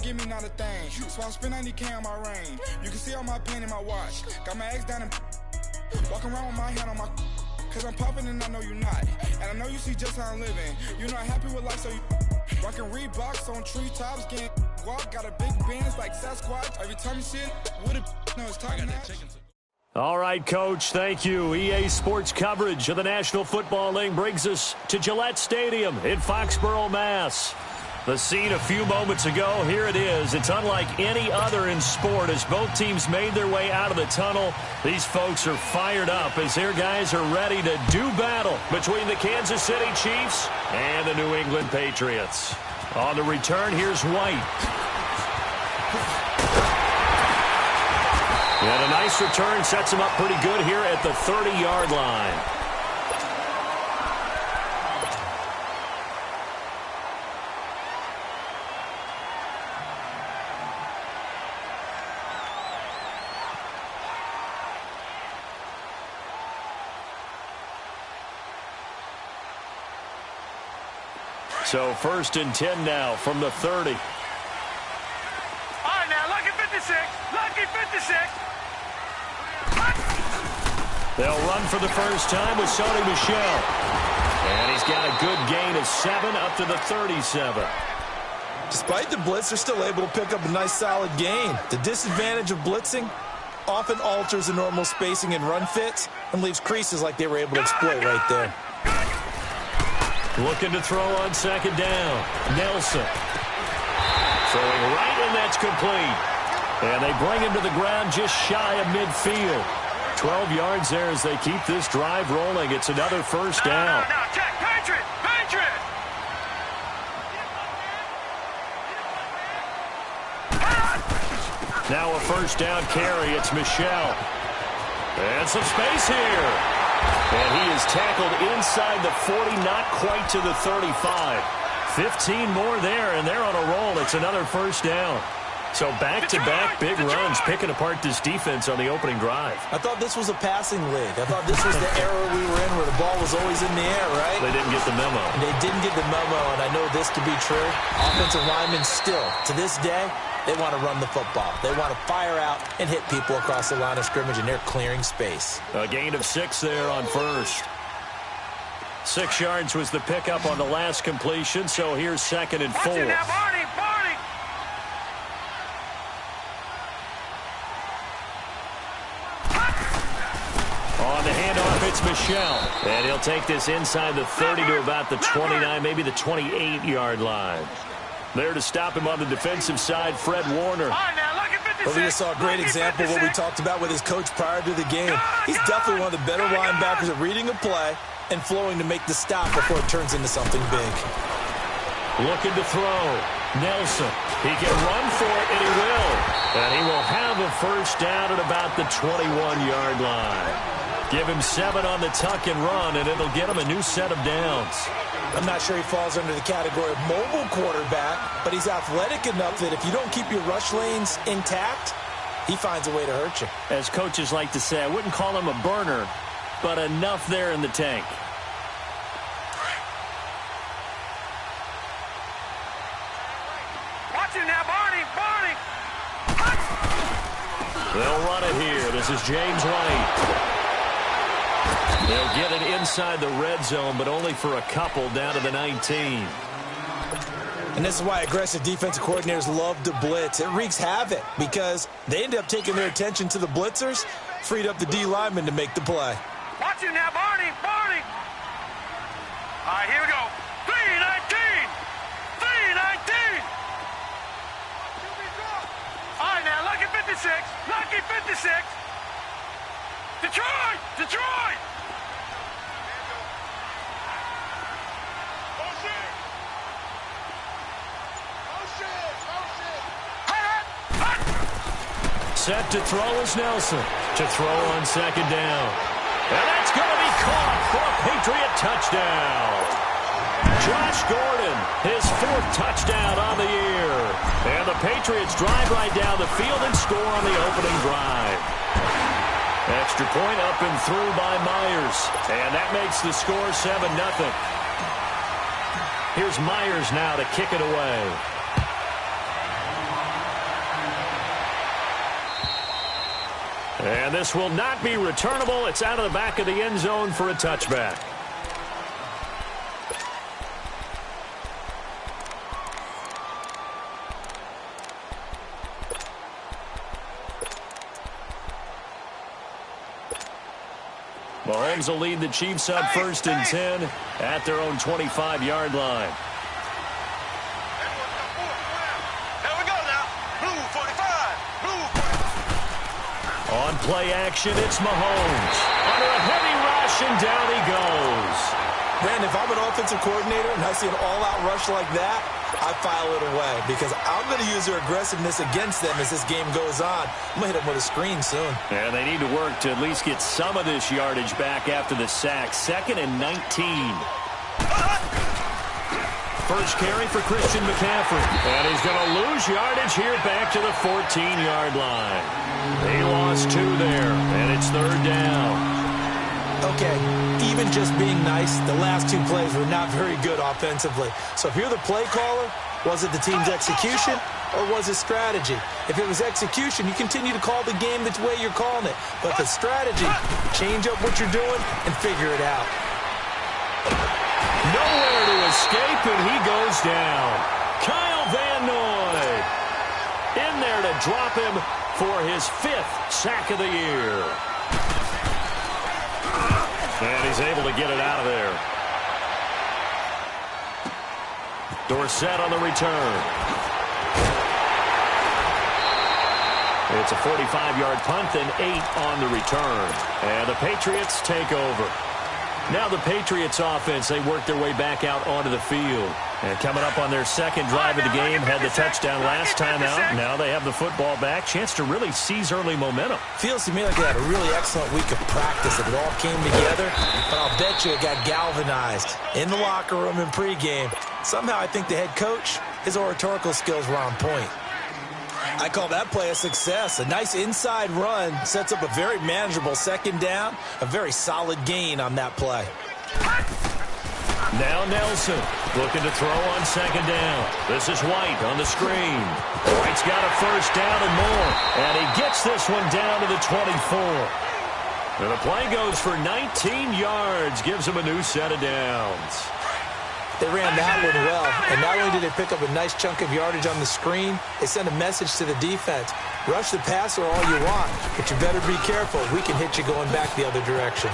give me not a thing. So I spend 90K on my range. You can see all my pain in my watch. Got my ex down and walking around with my hand on my, cause I'm popping and I know you not. And I know you see just how I'm living. You're not happy with life, so you rockin' Reeboks on treetops, getting walk. Got a big Benz like Sasquatch. Every time you see it, with a no, it's talking that. All right, Coach, thank you. EA Sports coverage of the National Football League brings us to Gillette Stadium in Foxborough, Mass. The scene a few moments ago, here it is. It's unlike any other in sport as both teams made their way out of the tunnel. These folks are fired up as their guys are ready to do battle between the Kansas City Chiefs and the New England Patriots. On the return, here's White. And a nice return sets him up pretty good here at the 30-yard line. So 1st and 10 now from the 30. All right, now, lucky 56. Lucky 56. They'll run for the first time with Sony Michel. And he's got a good gain of 7 up to the 37. Despite the blitz, they're still able to pick up a nice solid gain. The disadvantage of blitzing often alters the normal spacing and run fits and leaves creases like they were able to exploit right there. Looking to throw on 2nd down. Nelson. Throwing right, and that's complete. And they bring him to the ground just shy of midfield. 12 yards there as they keep this drive rolling. It's another first down. No, check. Patriot. Patriot. Now a first down carry. It's Michel. And some space here. And he is tackled inside the 40, not quite to the 35. 15 more there, and they're on a roll. It's another first down. So back-to-back big runs, picking apart this defense on the opening drive. I thought this was a passing league. I thought this was the era we were in where the ball was always in the air, right? They didn't get the memo. They didn't get the memo, and I know this to be true. Offensive linemen still, to this day, they want to run the football. They want to fire out and hit people across the line of scrimmage, and they're clearing space. A gain of 6 there on first. 6 yards was the pickup on the last completion, so here's 2nd and 4. Watch it now, Barney. On the handoff, it's Michel. And he'll take this inside the 30 to about the 29, maybe the 28-yard line. There to stop him on the defensive side, Fred Warner. Well, we just saw a great example of what we talked about with his coach prior to the game. He's definitely one of the better linebackers at reading a play and flowing to make the stop before it turns into something big. Looking to throw. Nelson. He can run for it, and he will. And he will have a first down at about the 21-yard line. Give him 7 on the tuck and run, and it'll get him a new set of downs. I'm not sure he falls under the category of mobile quarterback, but he's athletic enough that if you don't keep your rush lanes intact, he finds a way to hurt you. As coaches like to say, I wouldn't call him a burner, but enough there in the tank. Watch it now, Barney. They'll run it here. This is James White. They'll get it inside the red zone, but only for a couple down to the 19. And this is why aggressive defensive coordinators love to blitz. It wreaks havoc because they end up taking their attention to the blitzers, freed up the D lineman to make the play. Watch it now, Barney. All right, here we go. 3-19. All right, now, lucky 56. Detroit. Set to throw is Nelson. To throw on 2nd down. And that's going to be caught for a Patriot touchdown. Josh Gordon, his 4th touchdown on the year. And the Patriots drive right down the field and score on the opening drive. Extra point up and through by Myers. And that makes the score 7-0. Here's Myers now to kick it away. And this will not be returnable. It's out of the back of the end zone for a touchback. Mahomes will lead the Chiefs up 1st and 10 at their own 25-yard line. Here we go now. Blue 45. Blue 45. On play action, it's Mahomes. Under a heavy rush, and down he goes. Brandon, if I'm an offensive coordinator and I see an all-out rush like that, I file it away because I'm going to use their aggressiveness against them as this game goes on. I'm going to hit them with a screen soon. And they need to work to at least get some of this yardage back after the sack. 2nd and 19. First carry for Christian McCaffrey. And he's going to lose yardage here back to the 14-yard line. He lost 2 there, and it's 3rd down. Okay, even just being nice, the last 2 plays were not very good offensively. So if you're the play caller, was it the team's execution or was it strategy? If it was execution, you continue to call the game the way you're calling it. But the strategy, change up what you're doing and figure it out. Nowhere to escape, and he goes down. Kyle Van Noy in there to drop him for his 5th sack of the year. And he's able to get it out of there. Dorsett on the return. It's a 45-yard punt and 8 on the return. And the Patriots take over. Now the Patriots offense, they work their way back out onto the field. And coming up on their 2nd drive of the game, had the touchdown last time out. Now they have the football back. Chance to really seize early momentum. Feels to me like they had a really excellent week of practice. It all came together, but I'll bet you it got galvanized in the locker room in pregame. Somehow I think the head coach, his oratorical skills were on point. I call that play a success. A nice inside run sets up a very manageable 2nd down. A very solid gain on that play. Now Nelson looking to throw on 2nd down. This is White on the screen. White's got a 1st down and more. And he gets this one down to the 24. And the play goes for 19 yards. Gives him a new set of downs. They ran that one well, and not only did they pick up a nice chunk of yardage on the screen, they sent a message to the defense. Rush the passer all you want, but you better be careful. We can hit you going back the other direction.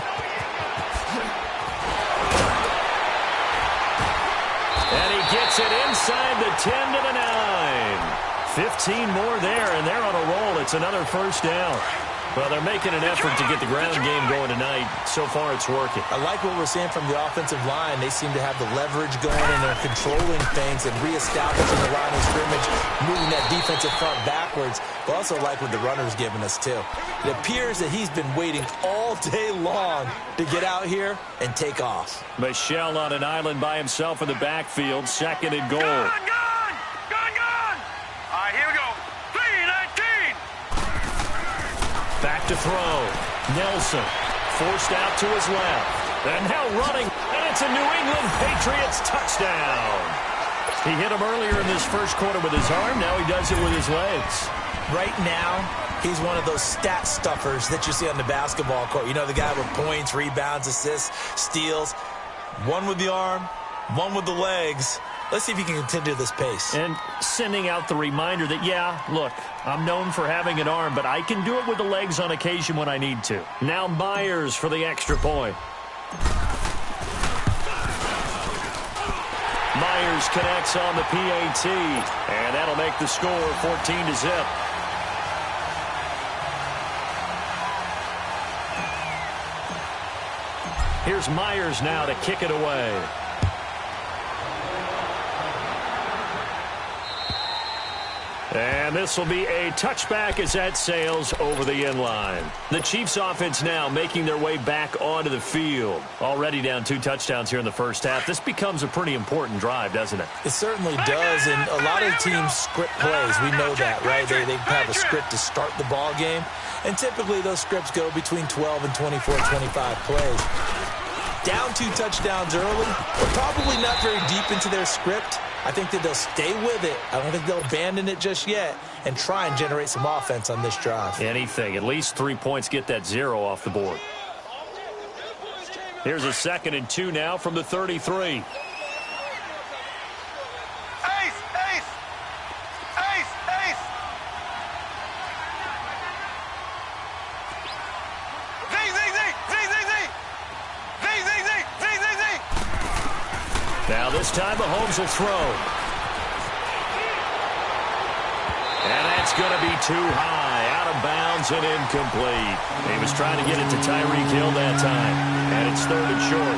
And he gets it inside the 10 to the 9. 15 more there, and they're on a roll. It's another 1st down. Well, they're making an effort to get the ground game going tonight. So far, it's working. I like what we're seeing from the offensive line. They seem to have the leverage going, and they're controlling things and reestablishing the line of scrimmage, moving that defensive front backwards. But also like what the runner's giving us, too. It appears that he's been waiting all day long to get out here and take off. Michel on an island by himself in the backfield. 2nd and goal. Gone! All right, here we go. 3-19. Back to throw. Nelson forced out to his left. And now running. And it's a New England Patriots touchdown. He hit him earlier in this 1st quarter with his arm. Now he does it with his legs. Right now, he's one of those stat stuffers that you see on the basketball court. You know, the guy with points, rebounds, assists, steals. One with the arm, one with the legs. Let's see if he can continue this pace. And sending out the reminder that, yeah, look, I'm known for having an arm, but I can do it with the legs on occasion when I need to. Now Myers for the extra point. Myers connects on the PAT, and that'll make the score 14-0. Here's Myers now to kick it away. And this will be a touchback as that sails over the end line. The Chiefs offense now making their way back onto the field. Already down 2 touchdowns here in the 1st half. This becomes a pretty important drive, doesn't it? It certainly does, and a lot of teams script plays. We know that, right? They have a script to start the ball game, and typically those scripts go between 12 and 24, 25 plays. Down 2 touchdowns early, but probably not very deep into their script. I think that they'll stay with it. I don't think they'll abandon it just yet and try and generate some offense on this drive. Anything. At least 3 points, get that 0 off the board. Here's a 2nd and 2 now from the 33. Now this time Mahomes will throw. And that's going to be too high, out of bounds and incomplete. He was trying to get it to Tyreek Hill that time, and it's 3rd and short.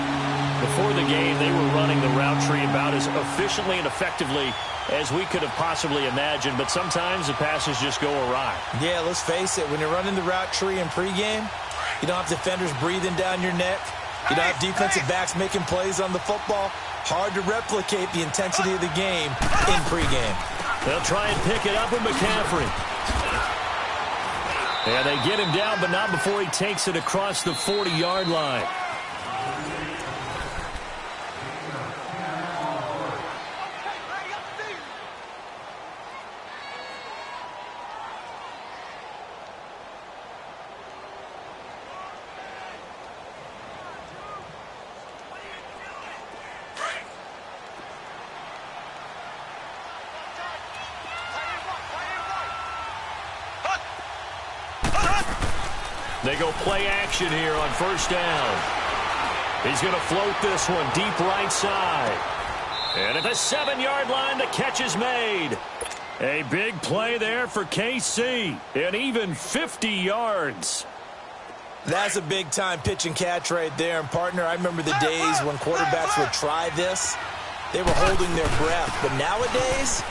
Before the game, they were running the route tree about as efficiently and effectively as we could have possibly imagined, but sometimes the passes just go awry. Yeah, let's face it, when you're running the route tree in pregame, you don't have defenders breathing down your neck. You don't have defensive backs making plays on the football. Hard to replicate the intensity of the game in pregame. They'll try and pick it up with McCaffrey. And they get him down, but not before he takes it across the 40-yard line. They go play action here on 1st down. He's going to float this one deep right side. And at the 7-yard line, the catch is made. A big play there for KC. And even 50 yards. That's a big-time pitch and catch right there. And, partner, I remember the days when quarterbacks would try this. They were holding their breath. But nowadays,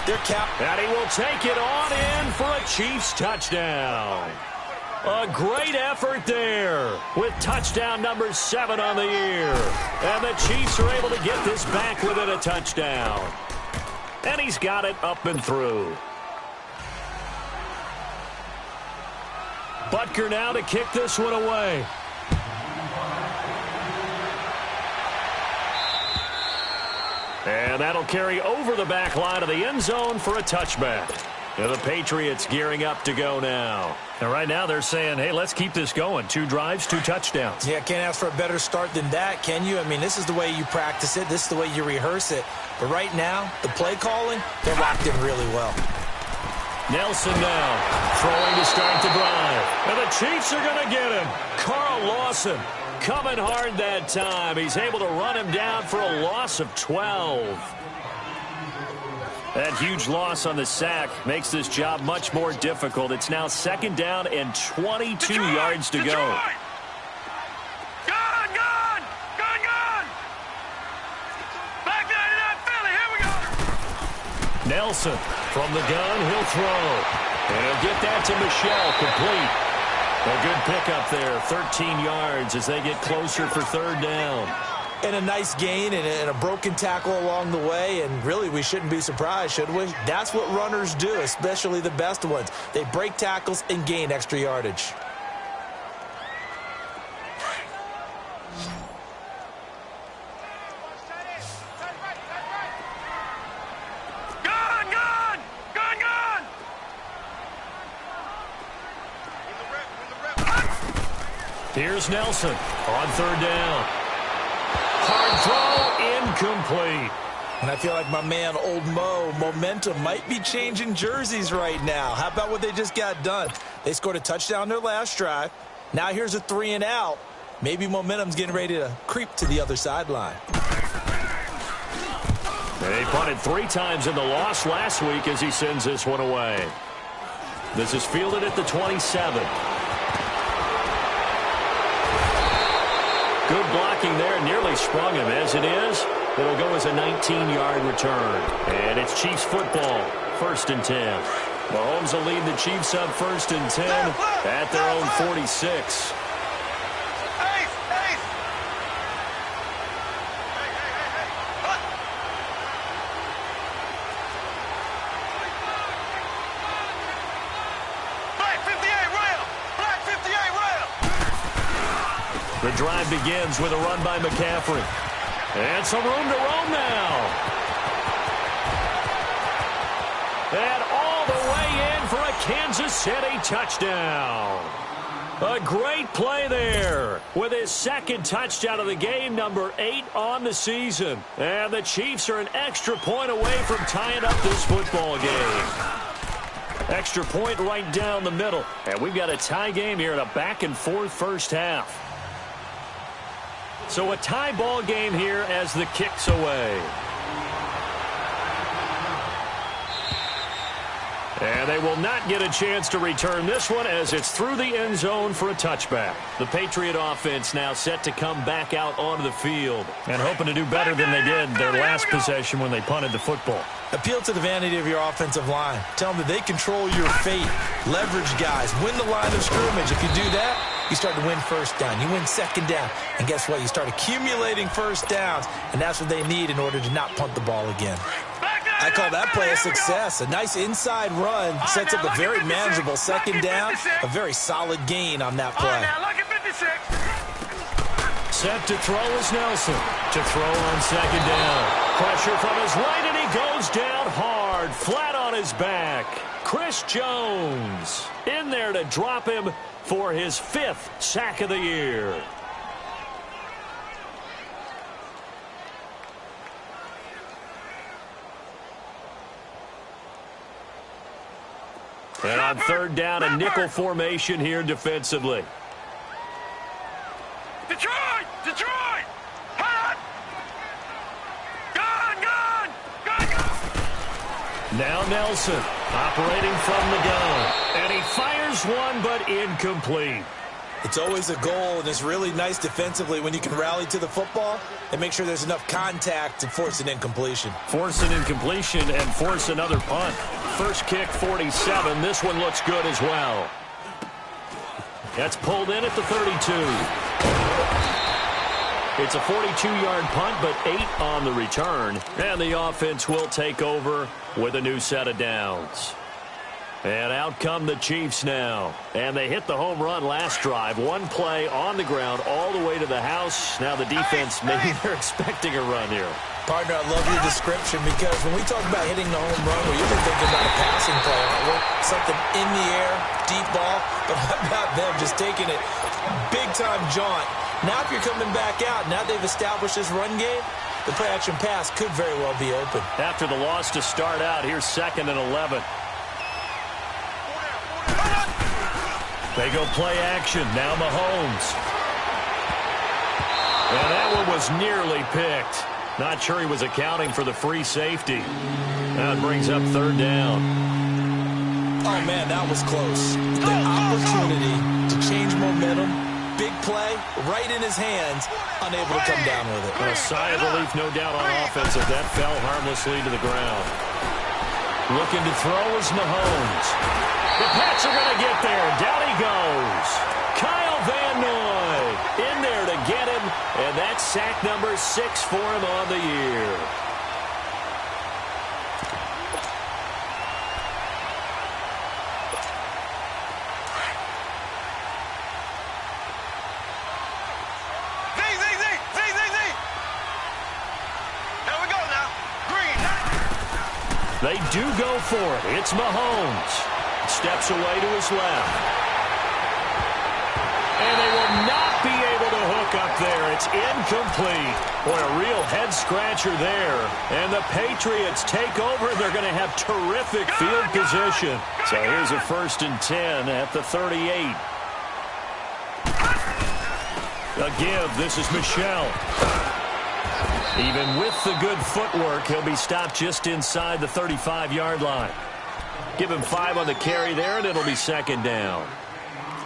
they're counting. And he will take it on in for a Chiefs touchdown. A great effort there with touchdown number 7 on the year. And the Chiefs are able to get this back within a touchdown. And he's got it up and through. Butker now to kick this one away. And that'll carry over the back line of the end zone for a touchback. And the Patriots gearing up to go now. And right now they're saying, hey, let's keep this going. 2 drives, 2 touchdowns. Yeah, can't ask for a better start than that, can you? I mean, this is the way you practice it. This is the way you rehearse it. But right now, the play calling, they're locked in really well. Nelson now throwing to start the drive. And the Chiefs are going to get him. Carl Lawson coming hard that time. He's able to run him down for a loss of 12. That huge loss on the sack makes this job much more difficult. It's now 2nd down and 22 yards to go. Gun! Back down to that Philly. Here we go. Nelson from the gun. He'll throw. And he'll get that to Michelle. Complete. A good pickup there. 13 yards as they get closer for 3rd down. And a nice gain and a broken tackle along the way. And really, we shouldn't be surprised, should we? That's what runners do, especially the best ones. They break tackles and gain extra yardage. Gun! Here's Nelson on 3rd down. Hard throw, incomplete. And I feel like my man, Old Mo, momentum might be changing jerseys right now. How about what they just got done? They scored a touchdown their last drive. Now here's a 3 and out. Maybe momentum's getting ready to creep to the other sideline. They punted 3 times in the loss last week as he sends this one away. This is fielded at the 27. Good blocking there, nearly sprung him. As it is, it'll go as a 19-yard return. And it's Chiefs football, 1st and 10. Mahomes will lead the Chiefs up 1st and 10 at their own 46. The drive begins with a run by McCaffrey. And some room to roam now. Kansas City touchdown. A great play there with his second touchdown of the game, number 8 on the season. And the Chiefs are an extra point away from tying up this football game. Extra point right down the middle. And we've got a tie game here in a back-and-forth first half. So a tie ball game here as the kick's away. And they will not get a chance to return this one as it's through the end zone for a touchback. The Patriot offense now set to come back out onto the field and hoping to do better than they did their last possession when they punted the football. Appeal to the vanity of your offensive line. Tell them that they control your fate. Leverage guys. Win the line of scrimmage. If you do that, you start to win first down. You win second down. And guess what? You start accumulating first downs, and that's what they need in order to not punt the ball again. I call that play a success. A nice inside run sets up a very manageable second down. A very solid gain on that play. Set to throw is Nelson. To throw on second down. Pressure from his right, and he goes down hard, flat on his back. Chris Jones in there to drop him for his 5th sack of the year. And on third down, a nickel formation here defensively. Detroit! Detroit! Hot! Gun! Now Nelson operating from the gun. And he fires one, but incomplete. It's always a goal, and it's really nice defensively when you can rally to the football and make sure there's enough contact to force an incompletion. Force an incompletion and force another punt. First kick, 47. This one looks good as well. That's pulled in at the 32. It's a 42-yard punt, but 8 on the return. And the offense will take over with a new set of downs. And out come the Chiefs now. And they hit the home run last drive. One play on the ground all the way to the house. Now the defense, maybe they're expecting a run here. Partner, I love your description because when we talk about hitting the home run, we're usually thinking about a passing play, aren't we? Something in the air, deep ball. But how about them just taking it big-time jaunt? Now if you're coming back out, now they've established this run game, the play-action pass could very well be open. After the loss to start out, here's 2nd and 11. They go play action. Now Mahomes. And that one was nearly picked. Not sure he was accounting for the free safety. That brings up third down. Oh, man, that was close. The opportunity to change momentum, big play, right in his hands, unable to come down with it. A sigh of relief, no doubt, on offense if that fell harmlessly to the ground. Looking to throw is Mahomes. The Pats are going to get there. Down he goes. Kyle Van Noy in there to get him, and that's sack number 6 for him on the year. Here we go now. Green. They do go for it. It's Mahomes. Steps away to his left. And they will not be able to hook up there. It's incomplete. Boy, a real head-scratcher there. And the Patriots take over. They're going to have terrific field position. So here's a 1st and 10 at the 38. A give. This is Michel. Even with the good footwork, he'll be stopped just inside the 35-yard line. Give him 5 on the carry there, and it'll be 2nd down.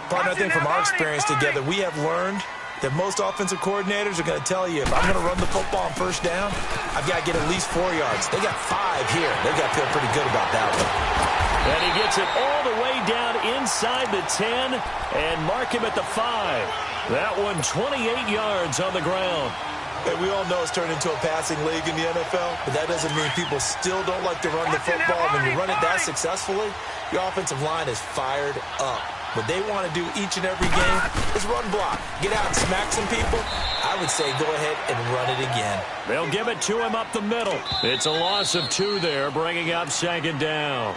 Partner, I think from our experience together, we have learned that most offensive coordinators are going to tell you, if I'm going to run the football on first down, I've got to get at least 4 yards. They got 5 here. They've got to feel pretty good about that one. And he gets it all the way down inside the 10 and mark him at the 5. That one 28 yards on the ground. And we all know it's turned into a passing league in the NFL, but that doesn't mean people still don't like to run the football. When you run it that successfully, your offensive line is fired up. What they want to do each and every game is run block. Get out and smack some people. I would say go ahead and run it again. They'll give it to him up the middle. It's a loss of 2 there, bringing up 2nd down.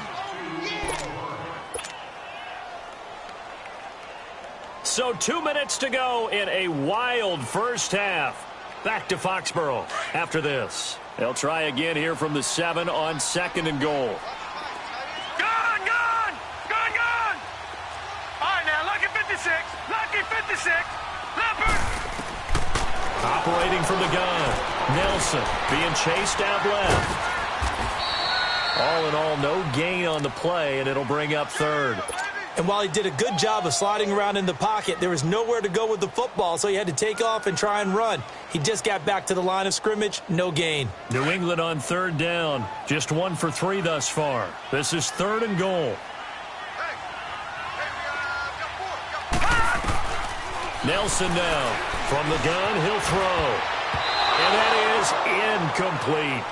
So 2 minutes to go in a wild first half. Back to Foxborough after this. They'll try again here from the 7 on 2nd and goal. Gone! All right, now, lucky 56. Lucky 56. Leopard. Operating from the gun. Nelson being chased out left. All in all, no gain on the play, and it'll bring up 3rd. And while he did a good job of sliding around in the pocket, there was nowhere to go with the football, so he had to take off and try and run. He just got back to the line of scrimmage, no gain. New England on 3rd down. Just 1 for 3 thus far. This is 3rd and goal. Nelson now. From the gun, he'll throw. And that is incomplete.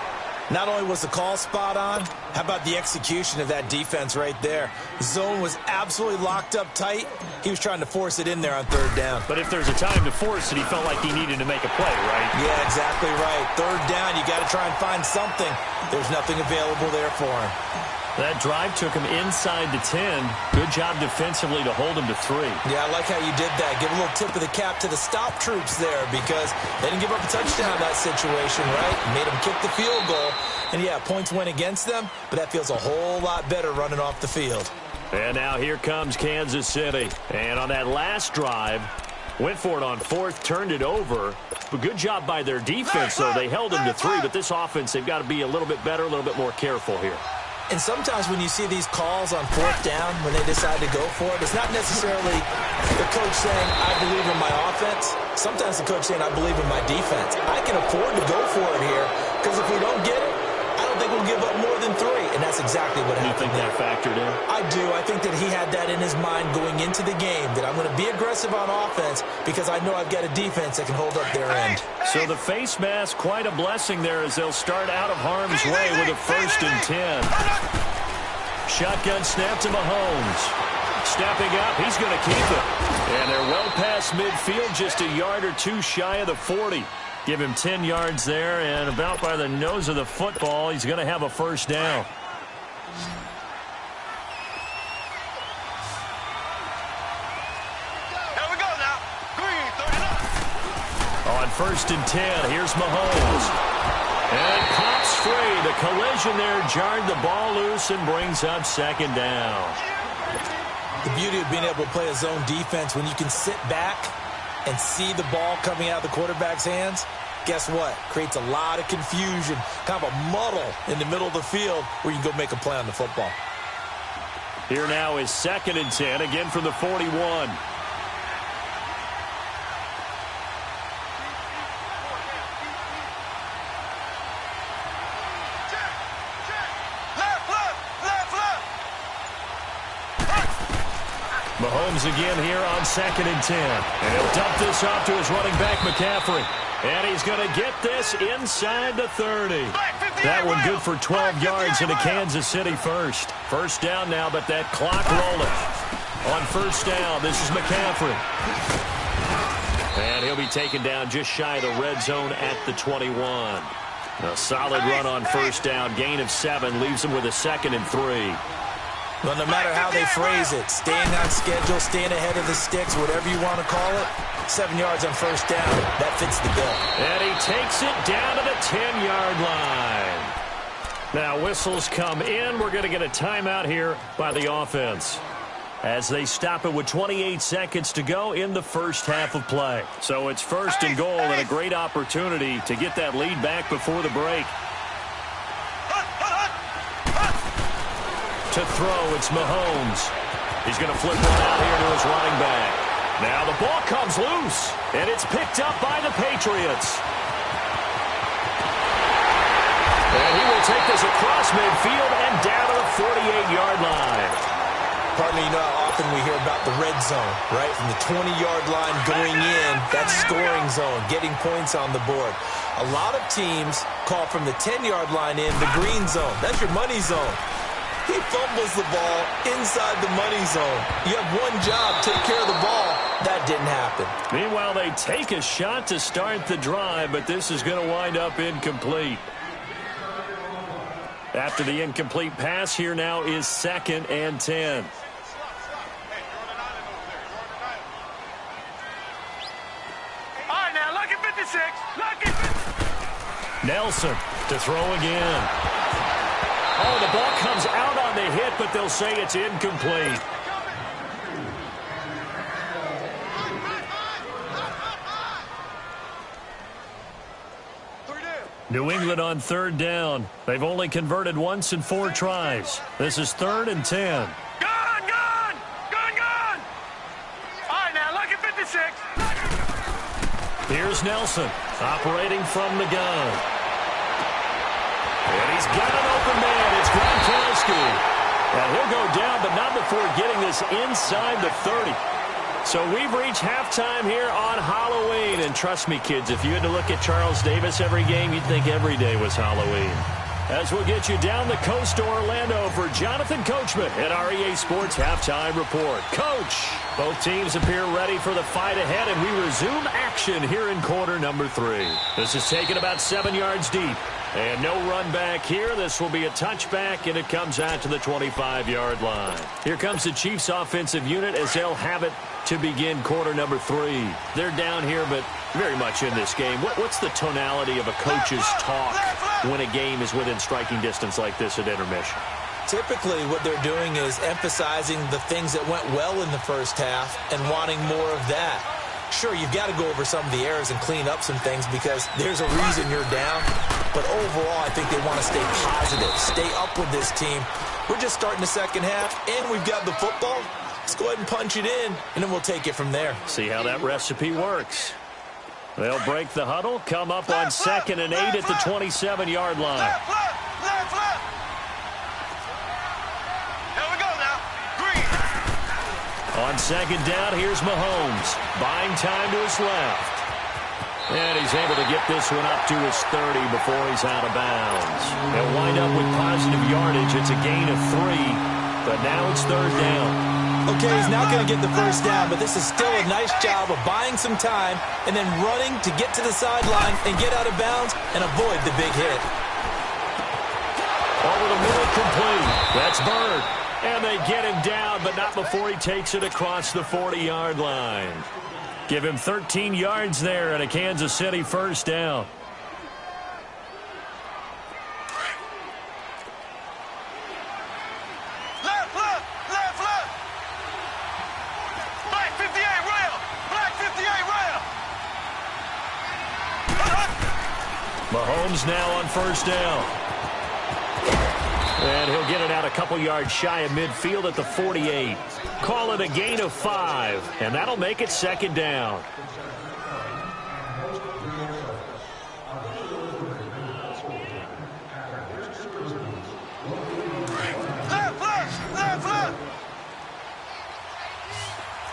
Not only was the call spot on, how about the execution of that defense right there? Zone was absolutely locked up tight. He was trying to force it in there on 3rd down. But if there's a time to force it, he felt like he needed to make a play, right? Yeah, exactly right. 3rd down, you got to try and find something. There's nothing available there for him. That drive took him inside to 10. Good job defensively to hold him to 3. Yeah, I like how you did that. Give a little tip of the cap to the stop troops there because they didn't give up a touchdown in that situation, right? Made them kick the field goal. And, yeah, points went against them, but that feels a whole lot better running off the field. And now here comes Kansas City. And on that last drive, went for it on 4th, turned it over. But good job by their defense, though. They held them to 3, but this offense, they've got to be a little bit better, a little bit more careful here. And sometimes when you see these calls on 4th down, when they decide to go for it, it's not necessarily the coach saying, I believe in my offense. Sometimes the coach saying, I believe in my defense. I can afford to go for it here because if we don't get it, I don't think we'll give up more than 3. And that's exactly what happened. You think that factored in? I do. I think that he had that in his mind going into the game, that I'm going to be aggressive on offense because I know I've got a defense that can hold up their end. So the face mask, quite a blessing there as they'll start out of harm's way with a 1st and 10. Shotgun snap to Mahomes. Stepping up, he's going to keep it. And they're well past midfield, just a yard or 2 shy of the 40. Give him 10 yards there, and about by the nose of the football, he's going to have a 1st down. Here we go now. Green, 39. On 1st and 10, here's Mahomes. And pops free. The collision there jarred the ball loose and brings up 2nd down. The beauty of being able to play a zone defense when you can sit back and see the ball coming out of the quarterback's hands, guess what? Creates a lot of confusion, kind of a muddle in the middle of the field where you can go make a play on the football. Here now is 2nd and 10, again from the 41. Mahomes again here on 2nd and 10. And he'll dump this off to his running back, McCaffrey. And he's going to get this inside the 30. That one good for 12 yards into Kansas City 1st. 1st down now, but that clock rolling. On 1st down, this is McCaffrey. And he'll be taken down just shy of the red zone at the 21. A solid run on 1st down. Gain of 7 leaves him with a 2nd and 3. Well, no matter how they phrase it, staying on schedule, staying ahead of the sticks, whatever you want to call it, 7 yards on 1st down, that fits the bill. And he takes it down to the 10-yard line. Now whistles come in. We're going to get a timeout here by the offense as they stop it with 28 seconds to go in the first half of play. So it's 1st and goal and a great opportunity to get that lead back before the break. To throw, it's Mahomes. He's going to flip one out here to his running back. Now the ball comes loose, and it's picked up by the Patriots. And he will take this across midfield and down to the 48-yard line. Pardon me, you know how often we hear about the red zone, right? From the 20-yard line going in, that scoring zone, getting points on the board. A lot of teams call from the 10-yard line in the green zone. That's your money zone. He fumbles the ball inside the money zone. You have one job, take care of the ball. That didn't happen. Meanwhile, they take a shot to start the drive, but this is going to wind up incomplete. After the incomplete pass, here now is 2nd and 10. Nelson to throw again. Oh, the ball comes out on the hit, but they'll say it's incomplete. New England on third down. They've only converted once in 4 tries. This is 3rd and 10. Here's Nelson, operating from the gun. And he's got an open man. It's Gronkowski. And he'll go down, but not before getting this inside the 30. So we've reached halftime here on Halloween. And trust me, kids, if you had to look at Charles Davis every game, you'd think every day was Halloween. As we'll get you down the coast to Orlando for Jonathan Coachman at our EA Sports Halftime Report. Coach, both teams appear ready for the fight ahead, and we resume action here in quarter number 3. This is taken about 7 yards deep. And no run back here. This will be a touchback, and it comes out to the 25-yard line. Here comes the Chiefs' offensive unit as they'll have it to begin quarter number 3. They're down here, but very much in this game. What's the tonality of a coach's talk when a game is within striking distance like this at intermission? Typically, what they're doing is emphasizing the things that went well in the first half and wanting more of that. Sure, you've got to go over some of the errors and clean up some things because there's a reason you're down. But overall, I think they want to stay positive, stay up with this team. We're just starting the second half, and we've got the football. Let's go ahead and punch it in, and then we'll take it from there. See how that recipe works. They'll break the huddle, come up on 2nd and 8 at the 27-yard line. On 2nd down, here's Mahomes. Buying time to his left. And he's able to get this one up to his 30 before he's out of bounds. They'll wind up with positive yardage. It's a gain of 3, but now it's 3rd down. Okay, he's not going to get the first down, but this is still a nice job of buying some time and then running to get to the sideline and get out of bounds and avoid the big hit. Over the middle, complete. That's Bird. And they get him down, but not before he takes it across the 40-yard line. Give him 13 yards there and a Kansas City first down. Left. Black 58 rail. Black 58 rail. Mahomes now on first down. And he'll get it out a couple yards shy of midfield at the 48. Call it a gain of 5, and that'll make it 2nd down. Left.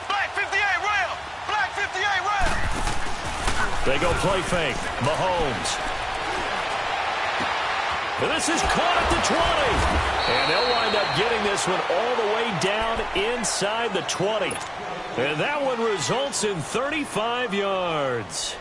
Black 58 rail. Black 58 rail. They go play fake. Mahomes. And this is caught at the 20. And they'll wind up getting this one all the way down inside the 20. And that one results in 35 yards.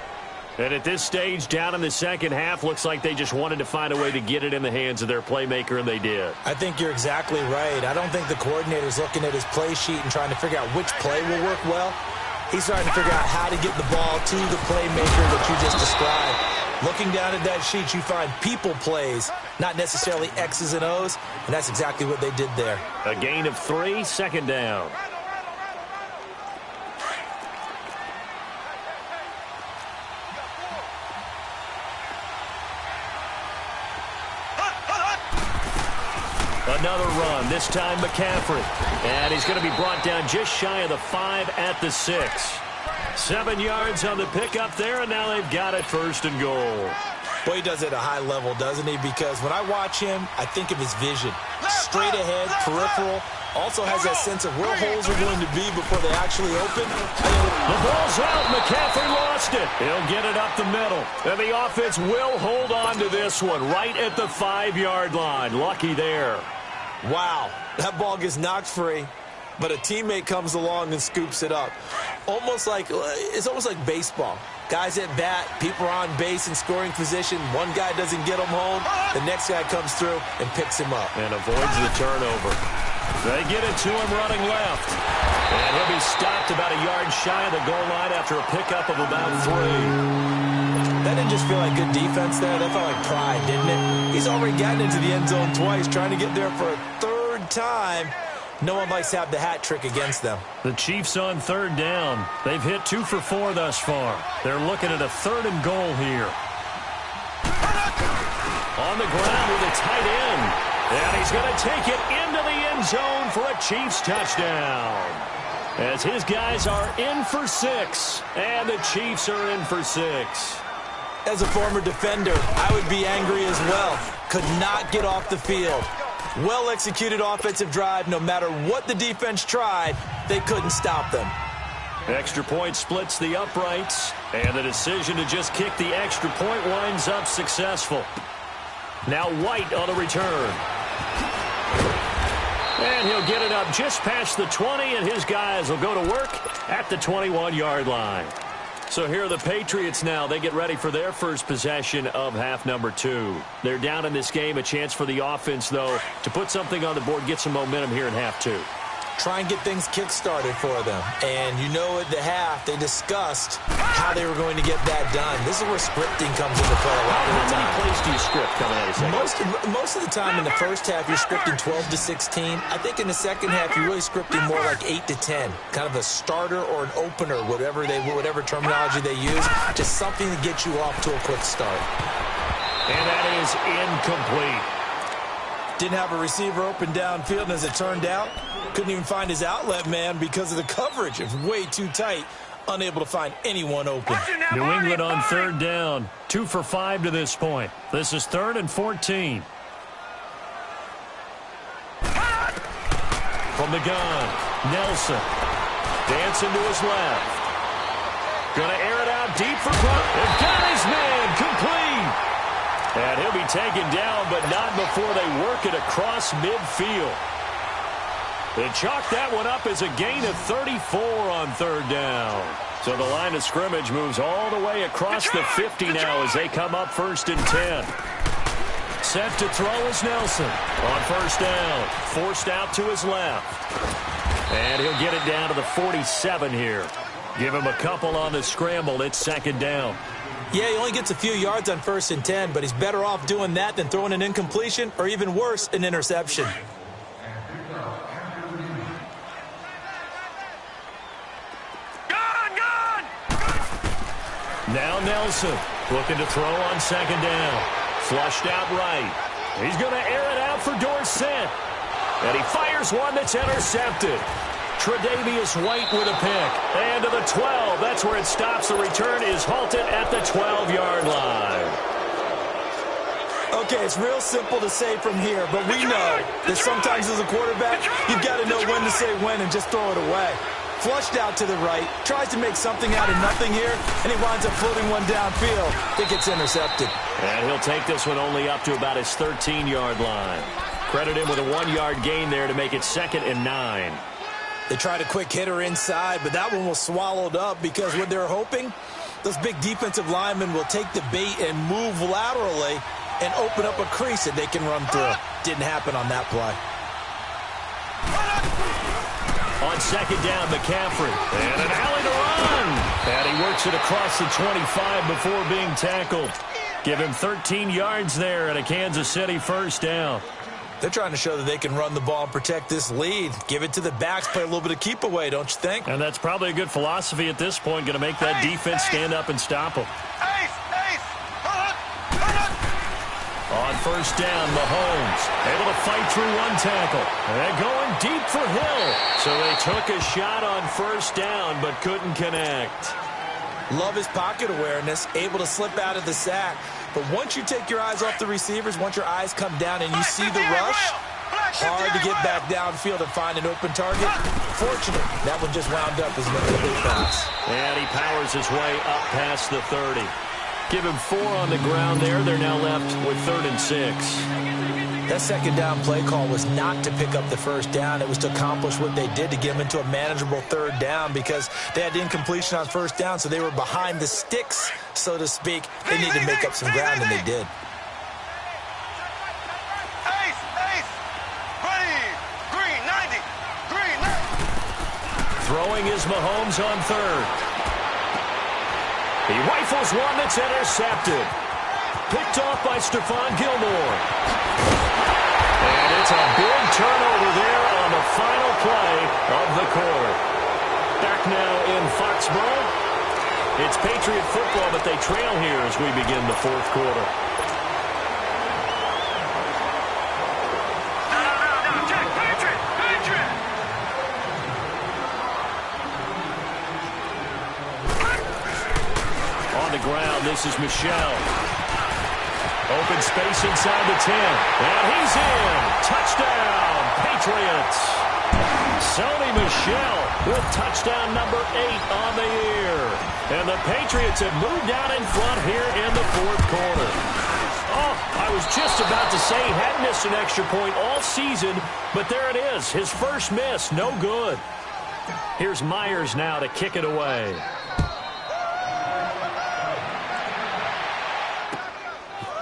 And at this stage, down in the second half, looks like they just wanted to find a way to get it in the hands of their playmaker, and they did. I think you're exactly right. I don't think the coordinator's looking at his play sheet and trying to figure out which play will work well. He's trying to figure out how to get the ball to the playmaker that you just described. Looking down at that sheet, you find people plays, not necessarily X's and O's, and that's exactly what they did there. A gain of 3, 2nd down. Another run, this time McCaffrey. And he's going to be brought down just shy of the 5 at the 6. 7 yards on the pickup there, and now they've got it 1st and goal. Boy, he does it at a high level, doesn't he? Because when I watch him, I think of his vision. Straight ahead, peripheral. Also has that sense of where holes are going to be before they actually open. The ball's out. McCaffrey lost it. He'll get it up the middle. And the offense will hold on to this one right at the 5-yard line. Lucky there. Wow, that ball gets knocked free, but a teammate comes along and scoops it up. It's almost like baseball. Guys at bat, people are on base in scoring position. One guy doesn't get him home. The next guy comes through and picks him up. And avoids the turnover. They get it to him running left. And he'll be stopped about a yard shy of the goal line after a pickup of about 3. That didn't just feel like good defense there. That felt like pride, didn't it? He's already gotten into the end zone twice, trying to get there for a third time. No one likes to have the hat trick against them. The Chiefs on third down. They've hit 2 for 4 thus far. They're looking at a 3rd and goal here. On the ground with a tight end. And he's going to take it into the end zone for a Chiefs touchdown. As his guys are in for 6. And the Chiefs are in for 6. As a former defender, I would be angry as well. Could not get off the field. Well-executed offensive drive. No matter what the defense tried, they couldn't stop them. Extra point splits the uprights. And the decision to just kick the extra point winds up successful. Now White on the return. And he'll get it up just past the 20, and his guys will go to work at the 21-yard line. So here are the Patriots now. They get ready for their first possession of half number 2. They're down in this game. A chance for the offense, though, to put something on the board, get some momentum here in half 2. Try and get things kick-started for them. And you know at the half, they discussed how they were going to get that done. This is where scripting comes into play a lot of the time. How many plays do you script coming out of the second? Most of the time in the first half, you're scripting 12 to 16. I think in the second half, you're really scripting more like 8 to 10. Kind of a starter or an opener, whatever terminology they use. Just something to get you off to a quick start. And that is incomplete. Didn't have a receiver open downfield, and as it turned out, couldn't even find his outlet man because of the coverage. It was way too tight, unable to find anyone open. New England on third down, 2 for 5 to this point. This is 3rd and 14. From the gun, Nelson. Dancing to his left. Gonna air it out deep for Clark. And got his man complete. And he'll be taken down, but not before they work it across midfield. They chalk that one up as a gain of 34 on third down. So the line of scrimmage moves all the way across the 50 now as they come up 1st and 10. Set to throw is Nelson on first down. Forced out to his left. And he'll get it down to the 47 here. Give him a couple on the scramble. It's 2nd down. Yeah, he only gets a few yards on 1st and 10, but he's better off doing that than throwing an incompletion or even worse, an interception. Now Nelson looking to throw on 2nd down. Flushed out right. He's going to air it out for Dorsett. And he fires one that's intercepted. Tre'Davious White with a pick. And to the 12. That's where it stops. The return is halted at the 12-yard line. Okay, it's real simple to say from here, but we know that sometimes as a quarterback, you've got to know when to say when and just throw it away. Flushed out to the right, tries to make something out of nothing here, and he winds up floating one downfield. It gets intercepted. And he'll take this one only up to about his 13-yard line. Credit him with a 1-yard gain there to make it 2nd and 9. They tried a quick hitter inside, but that one was swallowed up because what they're hoping, those big defensive linemen will take the bait and move laterally and open up a crease that they can run through. Didn't happen on that play. On 2nd down, McCaffrey. And an alley to run. And he works it across the 25 before being tackled. Give him 13 yards there and a Kansas City 1st down. They're trying to show that they can run the ball and protect this lead. Give it to the backs, play a little bit of keep away, don't you think? And that's probably a good philosophy at this point, going to make that defense stand up and stop them. On 1st down, Mahomes able to fight through one tackle. And going deep for Hill. So they took a shot on 1st down, but couldn't connect. Love his pocket awareness, able to slip out of the sack. But once you take your eyes off the receivers, once your eyes come down and you see the rush, hard to get back downfield and find an open target. Fortunate, that one just wound up as an incomplete pass. And he powers his way up past the 30. Give him 4 on the ground there. They're now left with 3rd and 6. That 2nd down play call was not to pick up the 1st down. It was to accomplish what they did, to get them into a manageable 3rd down, because they had incompletion on 1st down, so they were behind the sticks, so to speak. They needed to make up some ground, and they did. Throwing is Mahomes on third. He rifles one that's intercepted. Picked off by Stephon Gilmore. And it's a big turnover there on the final play of the quarter. Back now in Foxborough. It's Patriot football, but they trail here as we begin the fourth quarter. No, Jack, Patriot! On the ground, this is Michelle. Open space inside the 10. And he's in. Touchdown, Patriots. Sony Michel with touchdown number 8 on the year. And the Patriots have moved down in front here in the fourth quarter. Oh, I was just about to say he hadn't missed an extra point all season, but there it is. His first miss, no good. Here's Myers now to kick it away.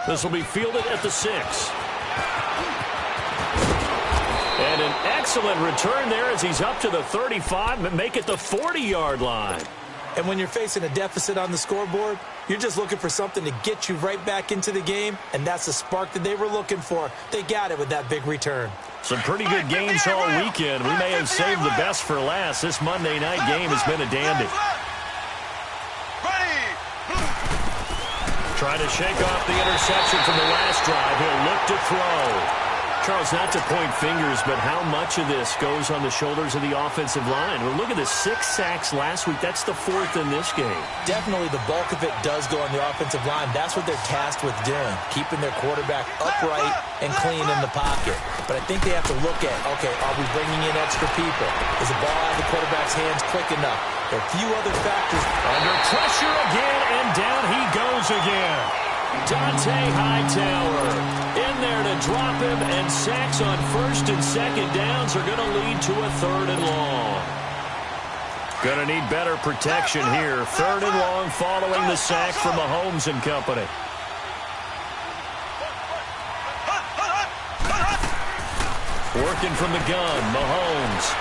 This will be fielded at the 6. And an excellent return there as he's up to the 35 and make it the 40-yard line. And when you're facing a deficit on the scoreboard, you're just looking for something to get you right back into the game, and that's the spark that they were looking for. They got it with that big return. Some pretty good games all weekend. We may have saved the best for last. This Monday night game has been a dandy. Trying to shake off the interception from the last drive. He'll look to throw. Charles, not to point fingers, but how much of this goes on the shoulders of the offensive line? Well, look at the 6 sacks last week. That's the 4th in this game. Definitely the bulk of it does go on the offensive line. That's what they're tasked with doing, keeping their quarterback upright and clean in the pocket. But I think they have to look at, okay, are we bringing in extra people? Is the ball out of the quarterback's hands quick enough? There are a few other factors. Under pressure again, and down he goes again. Dante Hightower in there to drop him, and sacks on first and second downs are going to lead to a 3rd and long. Going to need better protection here. 3rd and long following the sack from Mahomes and company. Working from the gun, Mahomes.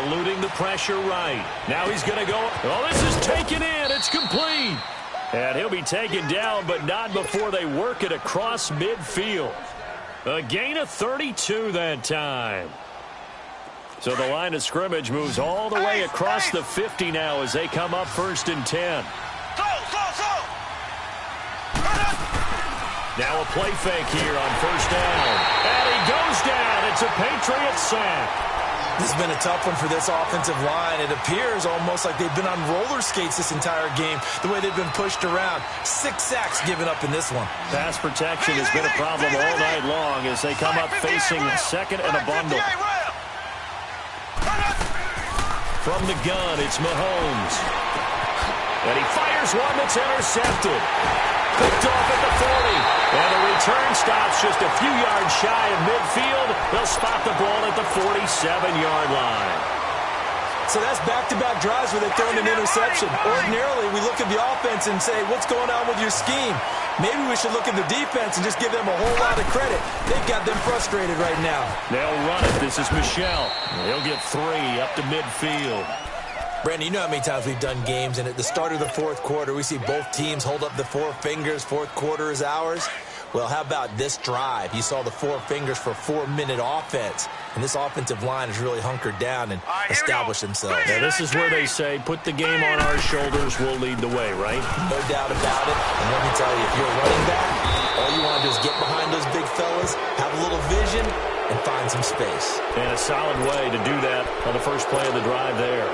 Eluding the pressure right. Now he's going to go. Oh, this is taken in. It's complete. And he'll be taken down, but not before they work it across midfield. A gain of 32 that time. So the line of scrimmage moves all the way across the 50 now as they come up 1st and 10. Now a play fake here on 1st down. And he goes down. It's a Patriots sack. This has been a tough one for this offensive line. It appears almost like they've been on roller skates this entire game, the way they've been pushed around. 6 sacks given up in this one. Pass protection has been a problem all night long as they come up facing 2nd and a bundle. From the gun, it's Mahomes. And he fires one that's intercepted. Picked off at the 40. And the return stops just a few yards shy of midfield. They'll spot the ball at the 47-yard line. So that's back-to-back drives where they've thrown an interception. Ordinarily, we look at the offense and say, what's going on with your scheme? Maybe we should look at the defense and just give them a whole lot of credit. They've got them frustrated right now. They'll run it. This is Michel. He'll get 3 up to midfield. Brandon, you know how many times we've done games, and at the start of the fourth quarter, we see both teams hold up the 4 fingers. Fourth quarter is ours. Well, how about this drive? You saw the 4 fingers for 4-minute offense, and this offensive line has really hunkered down and established themselves. Yeah, this is where they say, put the game on our shoulders, we'll lead the way, right? No doubt about it. And let me tell you, if you're a running back, all you want to do is get behind those big fellas, have a little vision, and find some space. And a solid way to do that on the first play of the drive there.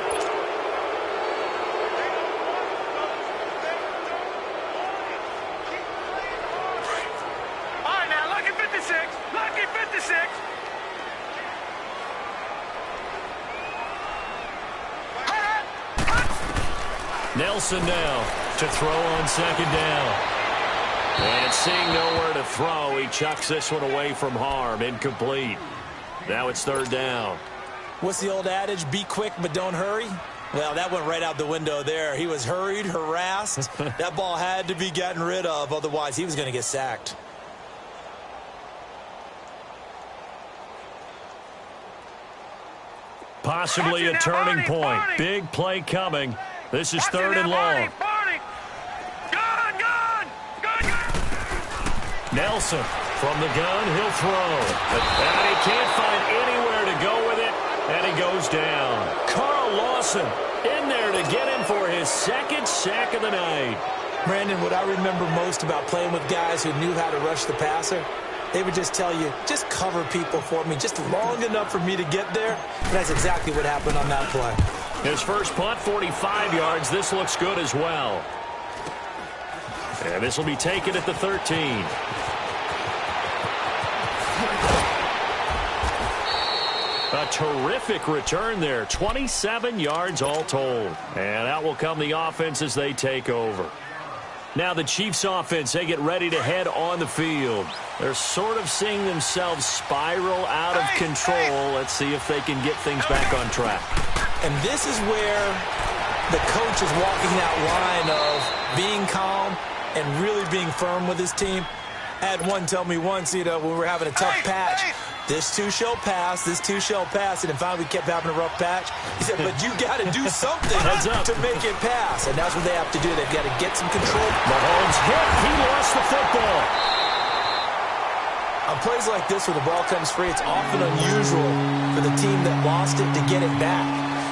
Nelson now to throw on 2nd down. And seeing nowhere to throw, he chucks this one away from harm. Incomplete. Now it's 3rd down. What's the old adage? Be quick, but don't hurry. Well, that went right out the window there. He was hurried, harassed. That ball had to be gotten rid of. Otherwise, he was going to get sacked. Possibly a turning point. Big play coming. This is third and long. Nelson from the gun. He'll throw. And he can't find anywhere to go with it. And he goes down. Carl Lawson in there to get him for his second sack of the night. Brandon, what I remember most about playing with guys who knew how to rush the passer, they would just tell you, just cover people for me, just long enough for me to get there. And that's exactly what happened on that play. His first punt, 45 yards. This looks good as well. And this will be taken at the 13. A terrific return there. 27 yards all told. And out will come the offense as they take over. Now the Chiefs offense, they get ready to head on the field. They're sort of seeing themselves spiral out of control. Let's see if they can get things back on track. And this is where the coach is walking that line of being calm and really being firm with his team. I had one tell me once, when we were having a tough patch, this too shall pass, this too shall pass, and finally we kept having a rough patch. He said, but you got to do something to make it pass, and that's what they have to do. They've got to get some control. Mahomes hit. He lost the football. On plays like this where the ball comes free, it's often unusual for the team that lost it to get it back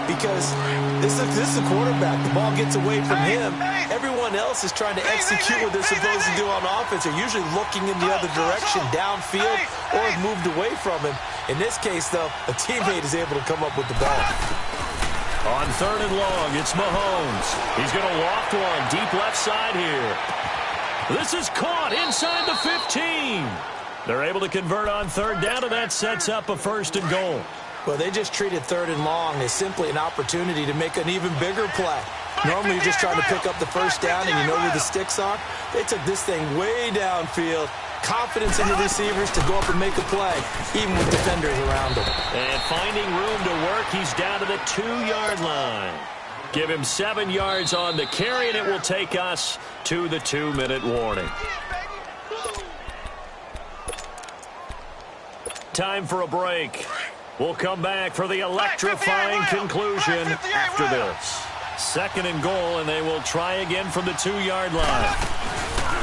because this is the quarterback. The ball gets away from him. Everyone else is trying to execute what they're supposed to do on offense. They're usually looking in the other direction, downfield, or have moved away from him. In this case, though, a teammate is able to come up with the ball. On third and long, it's Mahomes. He's going to loft one deep left side here. This is caught inside the 15. They're able to convert on third down, and that sets up a first and goal. Well, they just treated third and long as simply an opportunity to make an even bigger play. Normally, you're just trying to pick up the first down, and you know where the sticks are. They took this thing way downfield. Confidence in the receivers to go up and make a play, even with defenders around them. And finding room to work, he's down to the 2-yard line. Give him 7 yards on the carry, and it will take us to the 2-minute warning. Time for a break. We'll come back for the electrifying conclusion after this. Second and goal, and they will try again from the 2-yard line.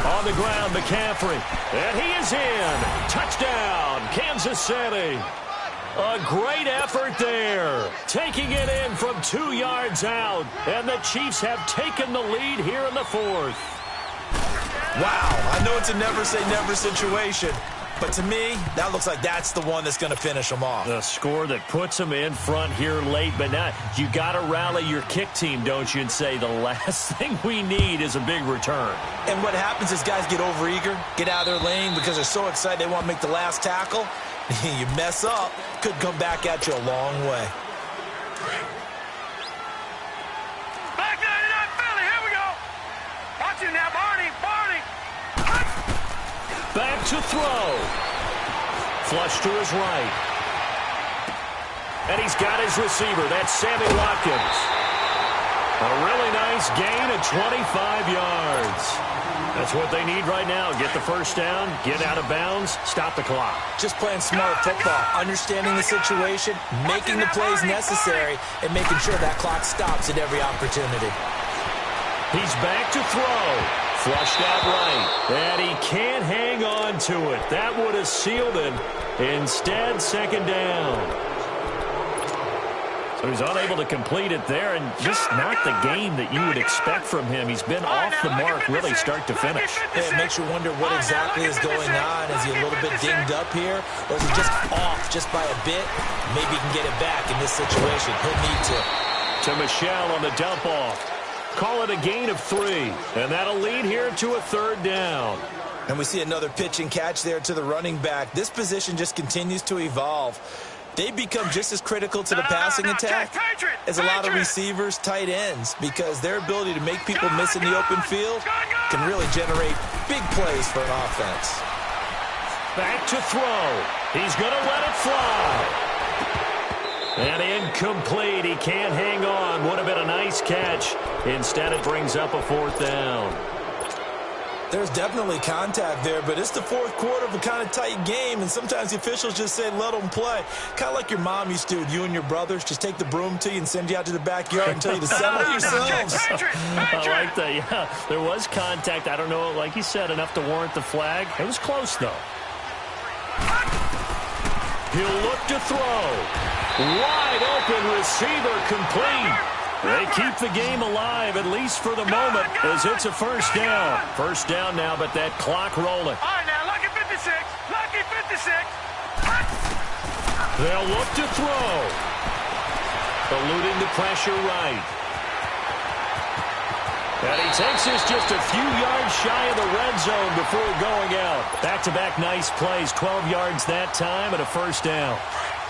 On the ground, McCaffrey. And he is in. Touchdown, Kansas City. A great effort there. Taking it in from 2 yards out. And the Chiefs have taken the lead here in the fourth. Wow, I know it's a never-say-never situation. But to me, that looks like that's the one that's going to finish them off. The score that puts them in front here late. But now you got to rally your kick team, don't you, and say the last thing we need is a big return. And what happens is guys get overeager, get out of their lane because they're so excited they want to make the last tackle. You mess up, could come back at you a long way. Back 99 Philly, here we go. Watch him now, Barney. Back to throw. Flush to his right. And he's got his receiver. That's Sammy Watkins. A really nice gain of 25 yards. That's what they need right now. Get the first down, get out of bounds, stop the clock. Just playing smart football, understanding the situation, making the plays necessary, and making sure that clock stops at every opportunity. He's back to throw. Flushed out right. And he can't hang on to it. That would have sealed him. Instead, second down. So he's unable to complete it there, and just not the game that you would expect from him. He's been off the mark really start to finish. Yeah, it makes you wonder what exactly is going on. Is he a little bit dinged up here, or is he just off just by a bit? Maybe he can get it back in this situation. He'll need to. To Michelle on the dump off. Call it a gain of 3, and that'll lead here to a third down. And we see another pitch and catch there to the running back. This position just continues to evolve. They become just as critical to the passing attack as a lot of receivers, tight ends, because their ability to make people miss in the open field can really generate big plays for an offense. Back to throw. He's going to let it fly. And incomplete. He can't hang on. Would have been a nice catch. Instead, it brings up a fourth down. There's definitely contact there, but it's the fourth quarter of a kind of tight game, and sometimes the officials just say, let them play. Kind of like your mom used to do with you and your brothers. Just take the broom to you and send you out to the backyard and tell you to settle it yourselves. I like that, yeah. There was contact. I don't know, like you said, enough to warrant the flag. It was close, though. He'll look to throw. Wide open receiver complete. They keep the game alive, at least for the moment, as it's a first down. First down now, but that clock rolling. All right, now, lucky 56. Lucky 56. They'll look to throw. Eluding the pressure right. And he takes this just a few yards shy of the red zone before going out. Back-to-back nice plays, 12 yards that time and a first down.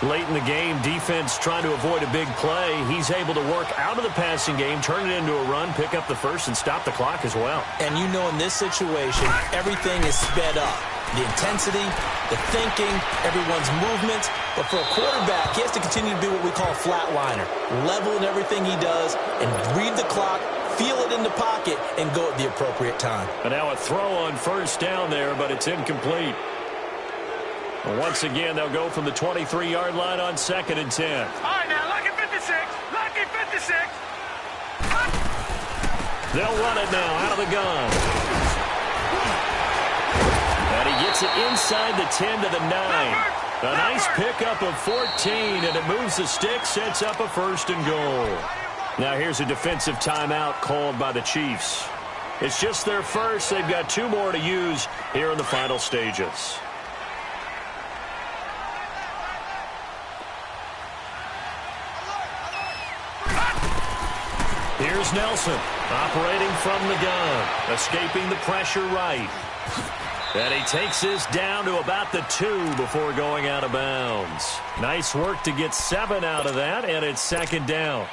Late in the game, defense trying to avoid a big play. He's able to work out of the passing game, turn it into a run, pick up the first, and stop the clock as well. And you know in this situation, everything is sped up. The intensity, the thinking, everyone's movements. But for a quarterback, he has to continue to be what we call a flatliner. Level in everything he does and read the clock, feel it in the pocket, and go at the appropriate time. And now a throw on first down there, but it's incomplete. Once again, they'll go from the 23-yard line on 2nd and 10. All right, now, lucky 56. Lucky 56. They'll run it now out of the gun. And he gets it inside the 10 to the 9. A nice pickup of 14, and it moves the stick, sets up a first and goal. Now here's a defensive timeout called by the Chiefs. It's just their first. They've got 2 more to use here in the final stages. Here's Nelson, operating from the gun, escaping the pressure right. And he takes this down to about the 2 before going out of bounds. Nice work to get 7 out of that, and it's 2nd down.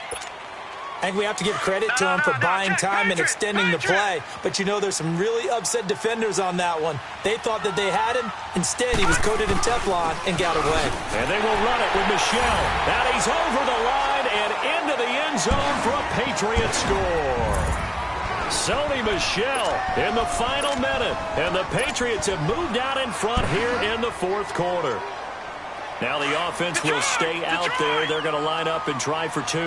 I think we have to give credit to him for buying time and extending the play. But you know there's some really upset defenders on that one. They thought that they had him. Instead, he was coated in Teflon and got away. And they will run it with Michel. And he's over the line and into the end zone for a Patriot score. Sony Michel in the final minute. And the Patriots have moved out in front here in the fourth quarter. Now the offense will stay out there. They're going to line up and try for 2.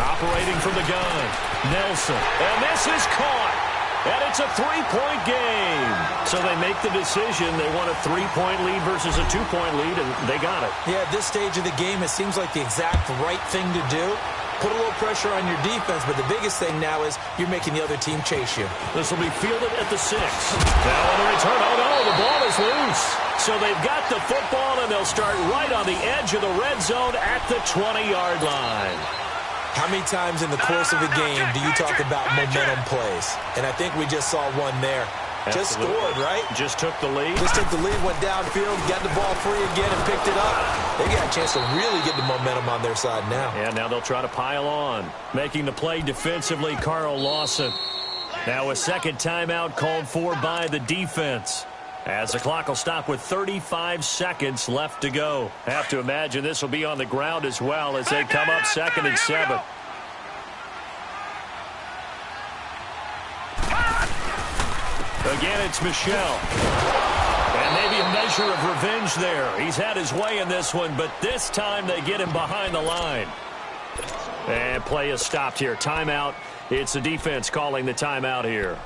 Operating from the gun, Nelson. And this is caught. And it's a 3-point game. So they make the decision. They want a 3-point lead versus a 2-point lead, and they got it. Yeah, at this stage of the game, it seems like the exact right thing to do. Put a little pressure on your defense, but the biggest thing now is you're making the other team chase you. This will be fielded at the 6. Now on the return, oh no, the ball is loose. So they've got the football, and they'll start right on the edge of the red zone at the 20-yard line. How many times in the course of a game do you talk about momentum plays? And I think we just saw one there. Absolutely. Just scored, right? Just took the lead. Just took the lead, went downfield, got the ball free again and picked it up. They got a chance to really get the momentum on their side now. And now they'll try to pile on. Making the play defensively, Carl Lawson. Now a second timeout called for by the defense. As the clock will stop with 35 seconds left to go. Have to imagine this will be on the ground as well as they come up 2nd and 7. Again, it's Michel. And maybe a measure of revenge there. He's had his way in this one, but this time they get him behind the line. And play is stopped here. Timeout. It's the defense calling the timeout here,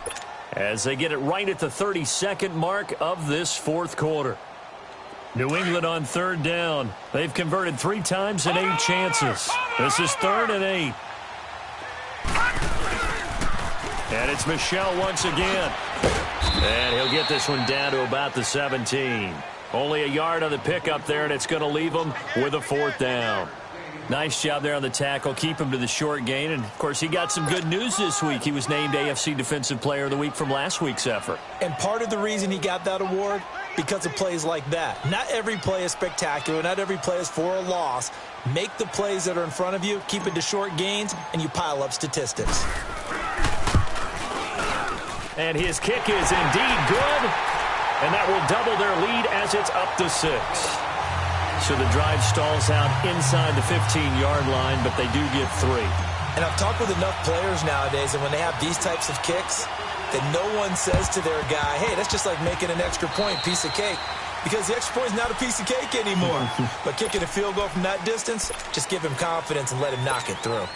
as they get it right at the 32nd mark of this fourth quarter. New England on 3rd down. They've converted 3 times in 8 chances. This is 3rd and 8. And it's Michel once again. And he'll get this one down to about the 17. Only a yard on the pickup there, and it's going to leave him with a 4th down. Nice job there on the tackle. Keep him to the short gain. And, of course, he got some good news this week. He was named AFC Defensive Player of the Week from last week's effort. And part of the reason he got that award, because of plays like that. Not every play is spectacular. Not every play is for a loss. Make the plays that are in front of you, keep it to short gains, and you pile up statistics. And his kick is indeed good. And that will double their lead as it's up to 6. So the drive stalls out inside the 15-yard line, but they do get 3. And I've talked with enough players nowadays, and when they have these types of kicks, that no one says to their guy, hey, that's just like making an extra point, piece of cake. Because the extra point is not a piece of cake anymore. But kicking a field goal from that distance, just give him confidence and let him knock it through.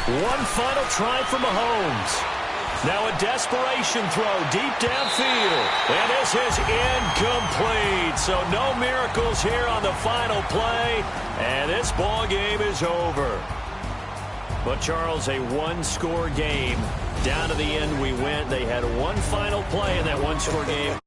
One final try for Mahomes. Now a desperation throw deep downfield. And this is incomplete. So no miracles here on the final play. And this ball game is over. But, Charles, a one-score game. Down to the end we went. They had one final play in that one-score game.